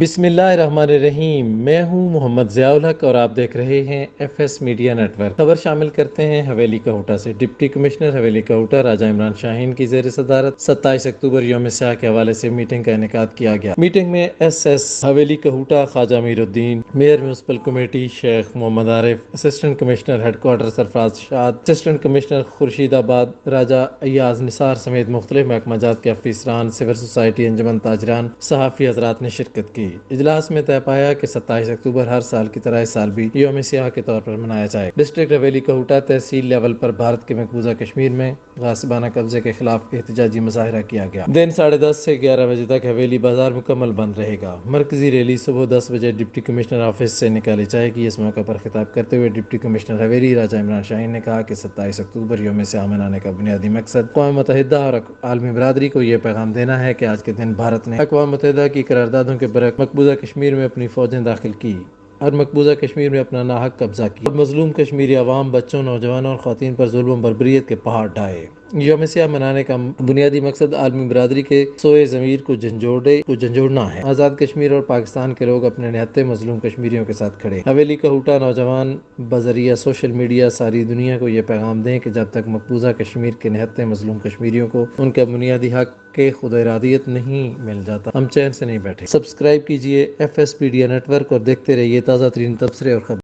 بسم اللہ الرحمن الرحیم۔ میں ہوں محمد ضیاء الحق اور آپ دیکھ رہے ہیں F S media network. خبر شامل کرتے ہیں حویلی کہوٹہ سے۔ ڈپٹی کمشنر حویلی کہوٹہ راجہ عمران شاہین کی زیر صدارت 27 اکتوبر یوم سیاہ کے حوالے سے میٹنگ کا انعقاد کیا گیا۔ میٹنگ میں ایس ایس حویلی کہوٹہ خواجہ امیر الدین، میئر میونسپل کمیٹی شیخ محمد عارف، اسسٹنٹ کمشنر ہیڈ کوارٹر سرفراز شاد، اسسٹنٹ کمشنر خورشید آباد راجہ ایاز نثار سمیت مختلف محکمہ جات کے افسران، سول سوسائٹی، انجمن تاجران، صحافی حضرات نے شرکت کی۔ اجلاس میں طے پایا کہ 27 اکتوبر ہر سال کی طرح اس سال بھی یوم سیاہ کے طور پر منایا جائے۔ ڈسٹرکٹ حویلی کہوٹہ تحصیل لیول پر بھارت کے مقبوضہ کشمیر میں غاصبانہ قبضے کے خلاف احتجاجی مظاہرہ کیا گیا۔ دن 10:30 سے 11 بجے تک حویلی بازار مکمل بند رہے گا۔ مرکزی ریلی صبح 10 بجے ڈپٹی کمشنر آفس سے نکالی جائے گی۔ اس موقع پر خطاب کرتے ہوئے ڈپٹی کمشنر حویلی راجہ عمران شاہین نے کہا کہ 27 اکتوبر یوم سیاہ منانے کا بنیادی مقصد اقوام متحدہ اور عالمی برادری کو یہ پیغام دینا ہے کہ آج کے دن بھارت نے اقوام متحدہ کی قراردادوں کے برعکس مقبوضہ کشمیر میں اپنی فوجیں داخل کی اور مقبوضہ کشمیر میں اپنا ناحق قبضہ کیا اور مظلوم کشمیری عوام، بچوں، نوجوانوں اور خواتین پر ظلم و بربریت کے پہاڑ ڈھائے۔ یوم سیاہ منانے کا بنیادی مقصد عالمی برادری کے سوئے ضمیر کو جھنجھوڑنا ہے۔ آزاد کشمیر اور پاکستان کے لوگ اپنے نہتے مظلوم کشمیریوں کے ساتھ کھڑے۔ حویلی کہوٹہ نوجوان بذریعہ سوشل میڈیا ساری دنیا کو یہ پیغام دیں کہ جب تک مقبوضہ کشمیر کے نہتے مظلوم کشمیریوں کو ان کا بنیادی حق کہ خود ارادیت نہیں مل جاتا، ہم چین سے نہیں بیٹھے۔ سبسکرائب کیجئے F S media network اور دیکھتے رہیے تازہ ترین تبصرے اور خبریں۔